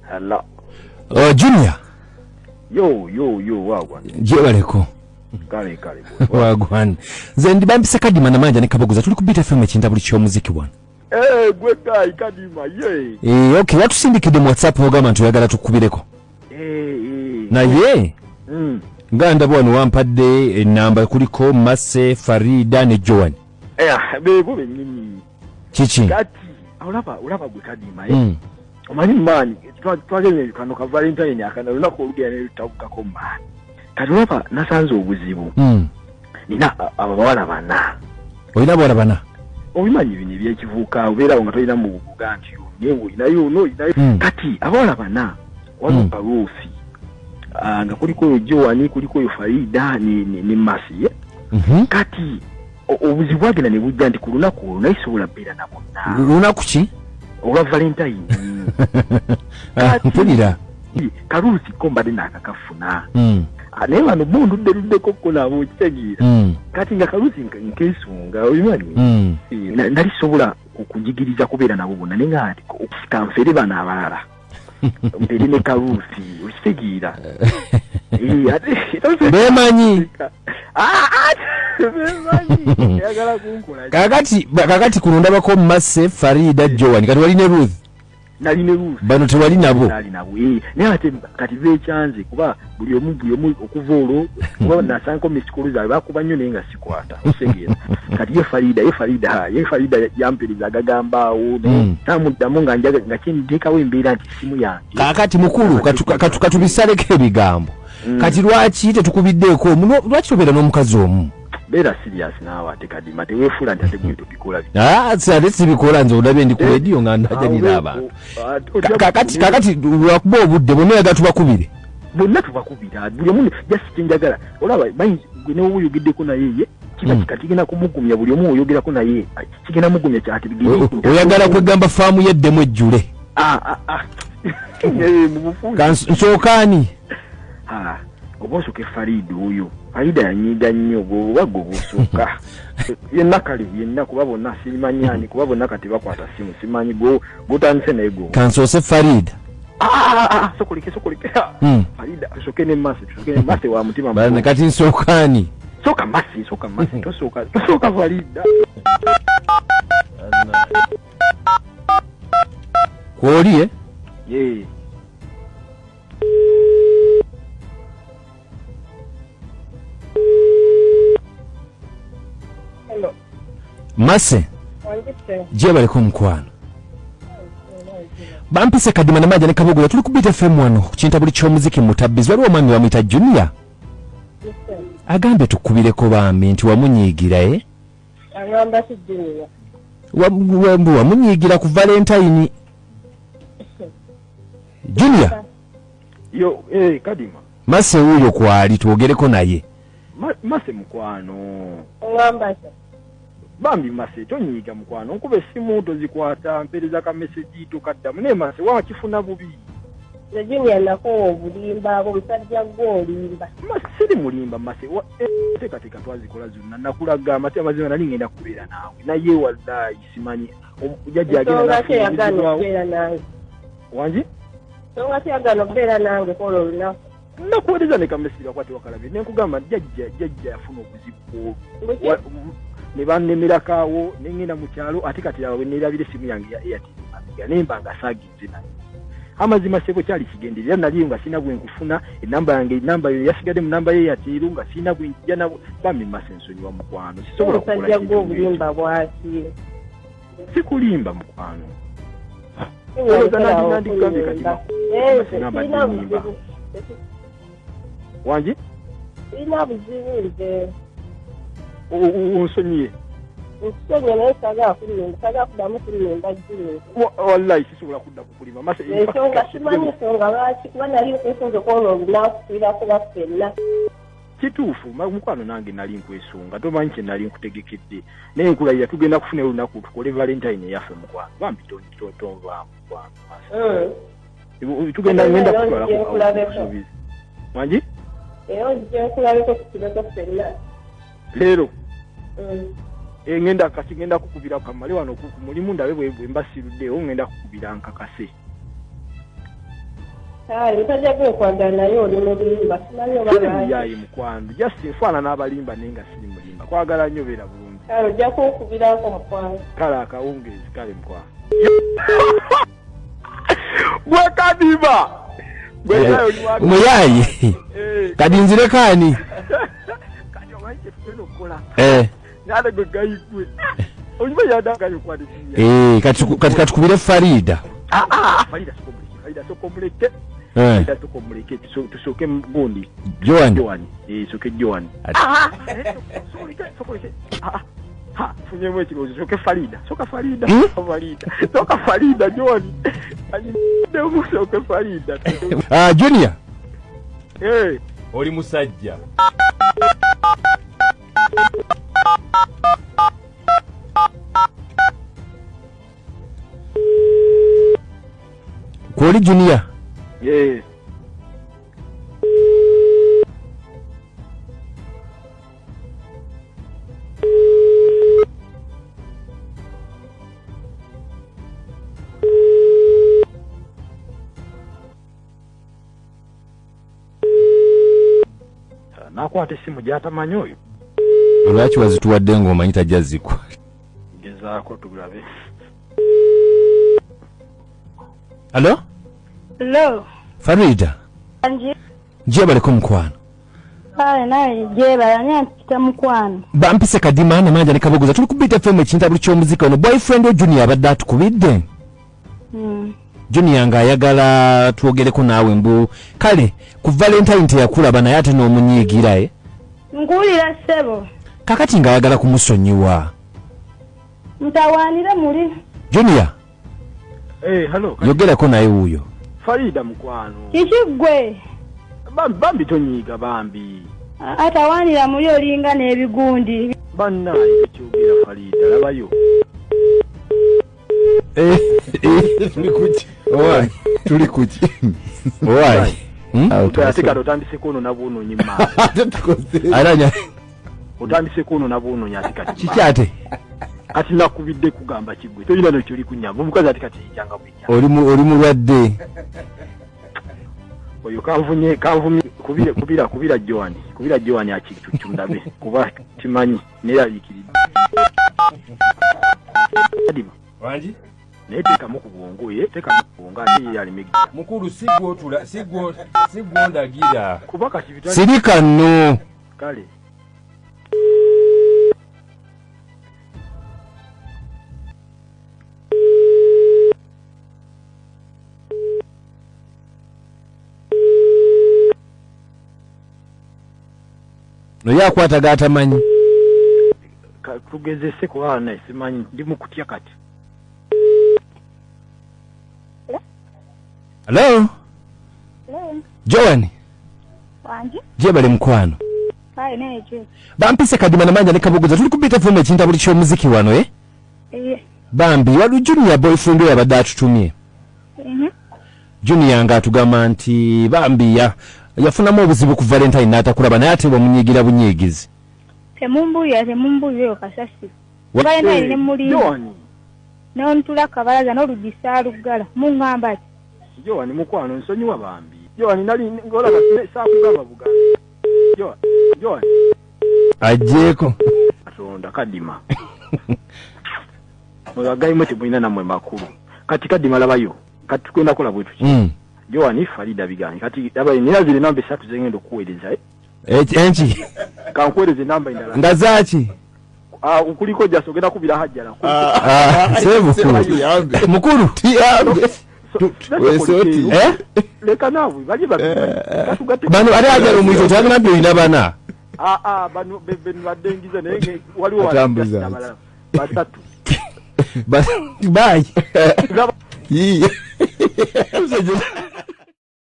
Hello. Oh, Junior. Yo, wagwan. Jebaleko. Kale. Wagwan. Zendi bampise Kadima na manja ne kabogoza tuli kubita FM ekinta buli kyo muziki bwana. Gwe guy Kadima, ye. Okay, watusindikide mu WhatsApp ogamba tuyagala tukubireko. Na ye. Nganda bwana wampadde enamba kuliko Mase, Farida ne Joan. Bebo benyini. Chichi. Kati, ulaba gwe Kadima, ye. Omani mani, twagene kano ka Valentine akana lunako olugera ne lutabukako mani. Kati ulaba nasanze obuzibu. Nina abawala bana. Oyina bawala bana. Obimanyi bino ebyekivuuka obeera nga tolina mu bubuga nti nyewe inayo kati abawala bana wano Parusi nga kuliko Joani kuliko Farida ni Masi kati obuzibu agenda ne bujja nti ku lunaku nayisobola beera nabo lunaku ki olwa Valentine mpulira Karusi ko mbadde nakakafuna naye wano bundudderuddeko ko nabo kitegeera kati nga Karusi nkesunga obimanyi nalisobola okujigiriza kubeera nabo bonna naye nga okufuta nfere bana abalala mbere ne Karusi okitegeera bemanyi kakati kulundabako Mase, Farida, Joan kati wali ne Ruth nali ne Ruth bano tewali nabo naye ate kati beekyanze kuba buli omu okuva olwo kuba nasanko misikulu zaabwe bakuba nnyo naye nga sikwata osegeera kati ye Farida yampiriza agagambaawo tamuddamu nga njaga nga kyenditeekawo embeera nti simu yange kakati mukulu katubisaleko ebigambo kati lwaki tetukubiddeeko lwaki tobeera n'omukazi omu beera serious naawe ate Kadima teweefula nti ate gwe tubikola ate sibikola nze olabe ndi ku rediyo nga ndajanira abantu kakati lwakuba obudde bonna oyaga tubakubire bonna tubakubira buli omu just kyenjagala olaba gwe newe oyogeddeko naye ye kiba kigenda kumugumya buli omu oyogerako naye kigenda mugumya kyati oyagala kwegamba faamu yeddemu ejjule nsookaani oba osooka Farida oyo Farida yanyiiga nnyo gwe busooka yenna kale yenna kuba bonna simanyani kuba bonna kati bakwata simu simanyi gutandise naye gwo kansoose Farida sokoleke Farida tusooke ne Mase wa mutima bana kati nsookaani soka Mase tosooka Farida kwoli Mase jebaleko mukwano bampise Kadima na manja ne kabogola tuli kubita FM wano kinta buli ky'omuziki mutabbizi waliwo omwami wamuyita Junior agambe tukubireko bambi nti wamunyiigira agamba si Junior wamunyiigira ku Valentine Junior yo Kadima Mase huyo kwali tuogereko naye Mase mukwano agamba bambi Mase tonyiiga mukwano nkube simu tozikwata mpereza ka message tokaddamu ne Mase wakifuna bubi Junior nako obulimba abo musajja gwolimba Mase mulimba Mase teka twazikola zonna nakulaga amate amazima nali ngenda kubeera naawe naye wallahi simanyi jajja agenda nange wanji songa kyagano kubeera nange kola olunaku nakuweereza ne kamesira kwate wakalabye nenkugamba jajja yafuna obuzibu ne bannemerakaawo nengenda mu kyalo ate kati awo neerabira essimu yange ya Airtel nemba nga saagize naye amazima sebo kyali kigenderera naliyo nga sina bwe nkufuna enamba yo yasigadde mu namba ye ya Airtel nga sina bwe njja nabo bambi Mase nsonyiwa mukwano sisobola kukola kintu obulimba bwaki sikulimba mukwano wanji ina buzibu nze onsonyiye nsonyiye naye saga kudamu kulimba jjulu wallahi sisobola kudda kukulima Mase ensonga simanyi nsonga lwaki kuba nali nkwesunze okwola olunaku tuirako baffenna kituufu mukwano nange nali nkwesunga tomanyi kye nali nkutegekedde naye nkulayira tugenda kufuna olunaku tukole Valentine eyaffe mukwano bambi tonvaamu mukwano tugenda ngenda kutwala kusuubiza wanji nje kulabeko kukibeko ffenna. Leero. Ngenda ngenda kukubira kamale wano ku mulimu ndabe bwe mbasiruddewo ngenda kukubira nkakase. Ntajja kwagala naye oli mulimba. Yayi mukwano. Just nfaana n'abalimba nenga siri mulimba. Kwagala nnyo beera bulungi. Ojja kukubirako mukwano. Kale akawungeezi kale mukwano. Gwe Kadiba! Muyayi. Kadi nzire kani? Kadi omanyi kyetugenda okukola. Nada gwe gayigwe. Oyiba yadanga yokwandikira. Kati tukubire Farida. Farida sokomuleke. Farida sokomuleke tusoke gundi. Joan. Soke Joan. Sokomuleke. Funyemu ekirozo soke Farida. Soka Farida. Soka Farida Joan. Ndewu soke Farida. Junior. Oli musajja. Kwoli Junior. Nakwata essimu gyatamanyi oyo. Lwaki wazituwadde ng'omanyi tajazikwa? Gezaako tulabe. Hello? Hello. Farida. Anje. Jebaleko mukwano. Naye jebala nyakita mukwano. Bampise Kadima na manja nikabogoza tuli kubita FM ekintabuli ky'omuzika ono boyfriend o Junior abadde atukubidde. Junior nga ayagala tuogereko naawe mbu kale ku Valentine teyakulaba naye ate n'omunyiigira Nkuwulira ssebo. Kakati nga ayagala kumusonyiwa. Mutawaanire muli. Junior. Hello. Yogerako naye wuuyo. Farida mukwano. Kiki ggwe? Bambi tonyiiga bambi. Atawaanira muli olinga n'ebigundi. Bannaye ekyogera Farida labayo. Tuli kuki. Owai. Ate kati otandise kono na buunonyi maa. Aranya. Otandise kono na buunonyi ate kati. Kiki ate? Kati nakubidde kugamba kigwe. Tolina n'ekyoli kunyamba. Omukazi ate kati yijjanga bwijja. Oli mulwadde. Oyo kanvumye kubira Joan. Kubira Joan akikyundabe. Kuba kimanyi neeraliikiridde. Kadiba. Wanji? Naye teekamu ku bwongo teekamu ku bwongo ate yali megida. Mukulu sigwo ndagira. Kuba kati bitali. Sirika nno. Kale. No yakwata gatamanyi. Tugezese kuba naye simanyi ndi mu kutya kati. Hello? Joan. Wanji? Jebale mukwano. Neje. Bampise Kadima na manja nikabogoza tuli kubita FM ekintabuli ky'omuziki wano Bambi wali Junior boyfriend we abadde atutumye. Junior nga atugamba nti Bambi yafunamu obuzibu ku Valentine n'atakulaba naye ate bw'omunyiigira bunyiigizi. Temumbuyo kasasi. Valentine ne muli. Joan. N'ontula kabalaza n'olugisa lugala. Mungamba ati. Joan mukwano nsonyiwa Bambi. Joan nali ngola kati saakugamba Buganda. Joan. Ajeko. Atonda Kadima. Oyo mwe tebulina namwe makulu. Kati Kadima labayo. Kati tukwenda kola bwetu. Joan Farida bigani. Kati labayo nina zile namba 3 zengendo kuweleza enchi. Kankuweleze namba indala. Ngazachi. Ukuliko jasogenda kubira hajjala. Sebu mukuru. Tiyambe. Wesoti. Leka nawe baje bakugate. Bano ari ajalo mwizo tani nabyo inabana. Bano bebeni badengiza nenge waliwo watambuza. Batatu. Bye.